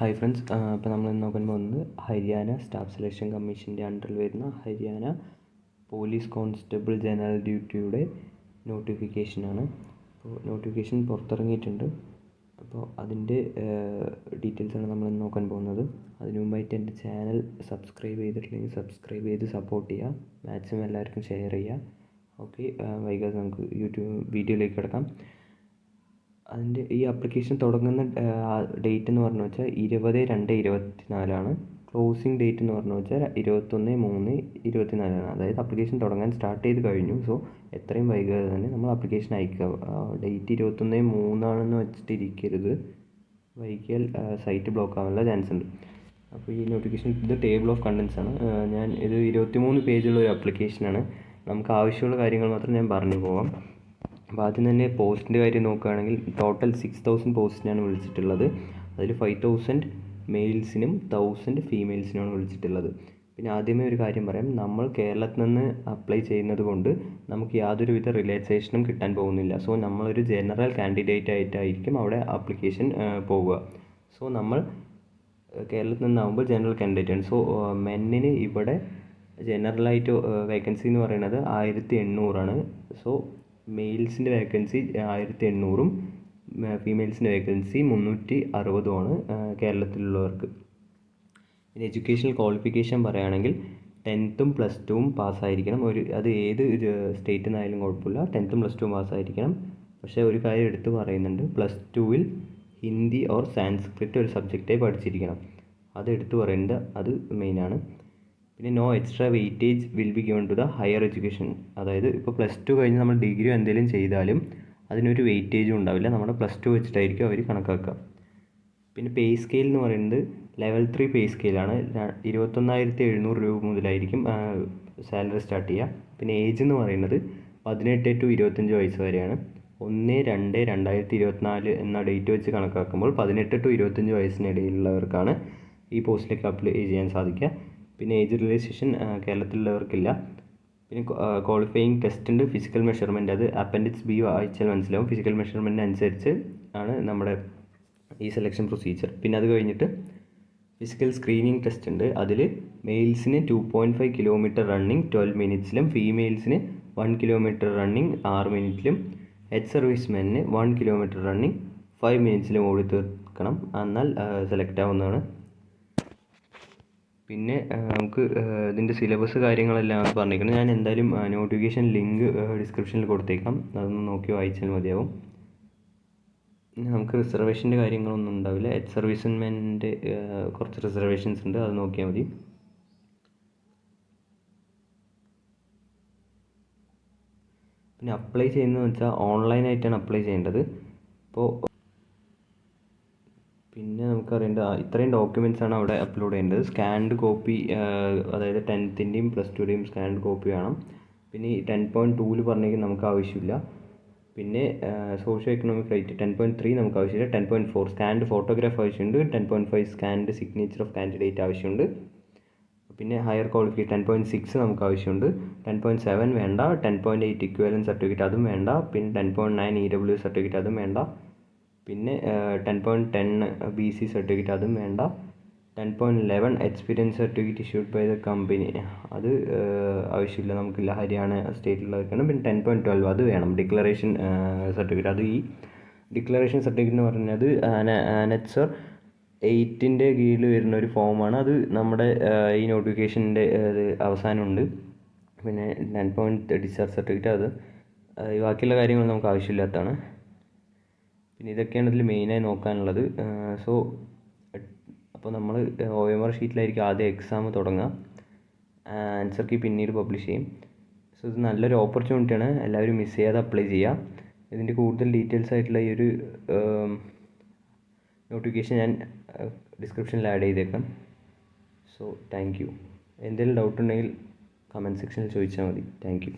Hi friends, അപ്പോൾ നമ്മൾ ഇന്ന് നോക്കാൻ പോകുന്നത് ഹരിയാന സ്റ്റാഫ് സെലക്ഷൻ കമ്മീഷൻ്റെ അണ്ടറിൽ വരുന്ന ഹരിയാന പോലീസ് കോൺസ്റ്റബിൾ ജനറൽ ഡ്യൂട്ടിയുടെ നോട്ടിഫിക്കേഷനാണ്. അപ്പോൾ നോട്ടിഫിക്കേഷൻ പുറത്തിറങ്ങിയിട്ടുണ്ട്. അപ്പോൾ അതിൻ്റെ ഡീറ്റെയിൽസാണ് നമ്മൾ ഇന്ന് നോക്കാൻ പോകുന്നത്. അതിനു മുമ്പായിട്ട് എൻ്റെ ചാനൽ സബ്സ്ക്രൈബ് ചെയ്തിട്ടില്ലെങ്കിൽ സബ്സ്ക്രൈബ് ചെയ്ത് സപ്പോർട്ട് ചെയ്യുക, മാക്സിമം എല്ലാവർക്കും ഷെയർ ചെയ്യുക. ഓക്കെ, വൈകാതെ നമുക്ക് വീഡിയോയിലേക്ക് കിടക്കാം. അതിൻ്റെ ഈ ആപ്ലിക്കേഷൻ തുടങ്ങുന്ന ഡേറ്റ് എന്ന് പറഞ്ഞു വെച്ചാൽ 20/2/24 ക്ലോസിങ് ഡേറ്റ് എന്ന് പറഞ്ഞു വെച്ചാൽ 21/3/24. അതായത് ആപ്ലിക്കേഷൻ തുടങ്ങാൻ സ്റ്റാർട്ട് ചെയ്ത് കഴിഞ്ഞു. സോ എത്രയും വൈകാതെ തന്നെ നമ്മൾ ആപ്ലിക്കേഷൻ അയക്കുക. ഡേറ്റ് 21/3 വെച്ചിട്ടിരിക്കരുത്. വൈകിയാൽ സൈറ്റ് ബ്ലോക്ക് ആവാനുള്ള ചാൻസ് ഉണ്ട്. അപ്പോൾ ഈ നോട്ടിഫിക്കേഷൻ ഇത് ടേബിൾ ഓഫ് കണ്ടൻസ് ആണ്. ഇത് 23 പേജുള്ള ഒരു ആപ്ലിക്കേഷനാണ്. നമുക്ക് ആവശ്യമുള്ള കാര്യങ്ങൾ മാത്രം ഞാൻ പറഞ്ഞു പോകാം. അപ്പോൾ ആദ്യം തന്നെ പോസ്റ്റിൻ്റെ കാര്യം നോക്കുകയാണെങ്കിൽ ടോട്ടൽ 6000 പോസ്റ്റിനാണ് വിളിച്ചിട്ടുള്ളത്. അതിൽ 5000 മെയിൽസിനും 1000 ഫീമെയിൽസിനുമാണ് വിളിച്ചിട്ടുള്ളത്. പിന്നെ ആദ്യമേ ഒരു കാര്യം പറയാം, നമ്മൾ കേരളത്തിൽ നിന്ന് അപ്ലൈ ചെയ്യുന്നത് കൊണ്ട് നമുക്ക് യാതൊരുവിധ റിലാക്സേഷനും കിട്ടാൻ പോകുന്നില്ല. സോ നമ്മളൊരു ജനറൽ കാൻഡിഡേറ്റ് ആയിട്ടായിരിക്കും അവിടെ ആപ്ലിക്കേഷൻ പോവുക. സോ നമ്മൾ കേരളത്തിൽ നിന്നാകുമ്പോൾ ജനറൽ കാൻഡിഡേറ്റ് ആണ്. സോ മെന്നിന് ഇവിടെ ജനറലായിട്ട് വേക്കൻസി എന്ന് പറയുന്നത് 1800 സോ മെയിൽസിൻ്റെ വേക്കൻസി 1800 ഫീമെയിൽസിൻ്റെ വേക്കൻസി 360 കേരളത്തിലുള്ളവർക്ക്. പിന്നെ എഡ്യൂക്കേഷണൽ ക്വാളിഫിക്കേഷൻ പറയുകയാണെങ്കിൽ 10th + 2 പാസ്സായിരിക്കണം. അത് ഏത് സ്റ്റേറ്റിൽ നിന്നായാലും കുഴപ്പമില്ല, 10th + 2 പാസ്സായിരിക്കണം. പക്ഷേ ഒരു കാര്യം എടുത്ത് പറയുന്നുണ്ട്, +2 ഹിന്ദി ഓർ സാൻസ്ക്രിറ്റ് ഒരു സബ്ജക്റ്റായി പഠിച്ചിരിക്കണം. അത് എടുത്ത് പറയുന്നുണ്ട്, അത് മെയിനാണ്. പിന്നെ no extra weightage will be given to the higher education. അതായത് ഇപ്പോൾ +2 കഴിഞ്ഞ് നമ്മൾ ഡിഗ്രി എന്തെങ്കിലും ചെയ്താലും അതിനൊരു വെയിറ്റേജും ഉണ്ടാവില്ല. നമ്മുടെ +2 വെച്ചിട്ടായിരിക്കും അവർ കണക്കാക്കുക. പിന്നെ പേ സ്കെയിൽ എന്ന് പറയുന്നത് ലെവൽ 3 പേ സ്കെയിലാണ്. 21,700 രൂപ മുതലായിരിക്കും സാലറി സ്റ്റാർട്ട് ചെയ്യുക. പിന്നെ ഏജ് എന്ന് പറയുന്നത് 18 to 25 വയസ്സ് വരെയാണ്. 1/2/2024 എന്ന ഡേറ്റ് വെച്ച് കണക്കാക്കുമ്പോൾ 18 to 25 വയസ്സിനിടയിലുള്ളവർക്കാണ് ഈ പോസ്റ്റിലേക്ക് അപ്ലൈ ചെയ്യാൻ സാധിക്കുക. പിന്നെ ഏജ് റിലേക്സേഷൻ കേരളത്തിലുള്ളവർക്കില്ല. പിന്നെ ക്വാളിഫയിങ് ടെസ്റ്റ് ഉണ്ട്, ഫിസിക്കൽ മെഷർമെൻറ്റ്. അത് അപ്പൻഡിക്സ് B വായിച്ചാൽ മനസ്സിലാവും. ഫിസിക്കൽ മെഷർമെൻറ്റ് അനുസരിച്ച് ആണ് നമ്മുടെ ഈ സെലക്ഷൻ പ്രൊസീജിയർ. പിന്നെ അത് കഴിഞ്ഞിട്ട് ഫിസിക്കൽ സ്ക്രീനിങ് ടെസ്റ്റ് ഉണ്ട്. അതിൽ മെയിൽസിന് 2.5 കിലോമീറ്റർ റണ്ണിങ് 12 മിനിറ്റ്സിലും ഫീമെയിൽസിന് 1 കിലോമീറ്റർ റണ്ണിങ് 6 മിനിറ്റിലും എക്സ് സർവീസ് മെന്നിന് 1 കിലോമീറ്റർ റണ്ണിങ് 5 മിനിറ്റ്സിലും ഓടി തീർക്കണം. എന്നാൽ സെലക്ട് ആവുന്നതാണ്. പിന്നെ നമുക്ക് ഇതിൻ്റെ സിലബസ് കാര്യങ്ങളെല്ലാം പറഞ്ഞിരിക്കണം. ഞാൻ എന്തായാലും നോട്ടിഫിക്കേഷൻ ലിങ്ക് ഡിസ്ക്രിപ്ഷനിൽ കൊടുത്തേക്കാം, അതൊന്ന് നോക്കി വായിച്ചാൽ മതിയാവും. നമുക്ക് റിസർവേഷൻ്റെ കാര്യങ്ങളൊന്നും ഉണ്ടാവില്ല. എക്സ് സർവീസ്മെൻ്റെ കുറച്ച് റിസർവേഷൻസ് ഉണ്ട്, അത് നോക്കിയാൽ മതി. പിന്നെ അപ്ലൈ ചെയ്യുന്നതെന്ന് വെച്ചാൽ ഓൺലൈനായിട്ടാണ് അപ്ലൈ ചെയ്യേണ്ടത്. അപ്പോൾ പിന്നെ നമുക്കറിയേണ്ട ഇത്രയും ഡോക്യുമെൻറ്റ്സാണ് അവിടെ അപ്ലോഡ് ചെയ്യേണ്ടത്. സ്കാൻഡ് കോപ്പി, അതായത് 10th +2 സ്കാൻഡ് കോപ്പി വേണം. പിന്നെ ഈ 10.2 പറഞ്ഞെങ്കിൽ നമുക്ക് ആവശ്യമില്ല. പിന്നെ സോഷ്യോ എക്കണോമിക് റൈറ്റ് 10.3 നമുക്ക് ആവശ്യമില്ല. 10.4 സ്കാൻഡ് ഫോട്ടോഗ്രാഫ് ആവശ്യമുണ്ട്. 10.5 സ്കാൻഡ് സിഗ്നേച്ചർ ഓഫ് കാൻഡിഡേറ്റ് ആവശ്യമുണ്ട്. പിന്നെ ഹയർ ക്വാളിഫിക്കേഷൻ 10.6 നമുക്ക് ആവശ്യമുണ്ട്. 10.7 വേണ്ട. 10.8 ഇക്വാലൻസ് സർട്ടിഫിക്കറ്റ് അതും വേണ്ട. പിന്നെ 10.9 EW സർട്ടിഫിക്കറ്റ് അതും വേണ്ട. പിന്നെ 10.10 BC സർട്ടിഫിക്കറ്റ് അതും വേണ്ട. 10.11 experience certificate issued by the company അത് ആവശ്യമില്ല, നമുക്കില്ല, ഹരിയാന സ്റ്റേറ്റിലുള്ളവർക്കാണ്. പിന്നെ 10.12 അത് വേണം. ഡിക്ലറേഷൻ സർട്ടിഫിക്കറ്റ്, അത് ഈ ഡിക്ലറേഷൻ സർട്ടിഫിക്കറ്റ് എന്ന് പറഞ്ഞത് അനക്സർ 8 കീഴിൽ വരുന്ന ഒരു ഫോമാണ്. അത് നമ്മുടെ ഈ നോട്ടിഫിക്കേഷൻ്റെ അവസാനമുണ്ട്. പിന്നെ 10 ഡിസ്ചാർജ് സർട്ടിഫിക്കറ്റ്, അത് ബാക്കിയുള്ള കാര്യങ്ങൾ നമുക്ക് ആവശ്യമില്ലാത്തതാണ്. പിന്നെ ഇതൊക്കെയാണ് ഇതിൽ മെയിനായി നോക്കാനുള്ളത്. സോ അപ്പോൾ നമ്മൾ OMR ഷീറ്റിലായിരിക്കും ആദ്യം എക്സാം തുടങ്ങുക. ആൻസർ കീ പിന്നീട് പബ്ലിഷ് ചെയ്യും. സോ ഇത് നല്ലൊരു ഓപ്പർച്യൂണിറ്റിയാണ്, എല്ലാവരും മിസ് ചെയ്യാതെ അപ്ലൈ ചെയ്യുക. ഇതിൻ്റെ കൂടുതൽ ഡീറ്റെയിൽസ് ആയിട്ടുള്ള ഈ ഒരു നോട്ടിഫിക്കേഷൻ ഞാൻ ഡിസ്ക്രിപ്ഷനിൽ ആഡ് ചെയ്തേക്കാം. So thank you. എന്തെങ്കിലും ഡൗട്ട് ഉണ്ടെങ്കിൽ കമൻറ്റ് സെക്ഷനിൽ ചോദിച്ചാൽ മതി. Thank you.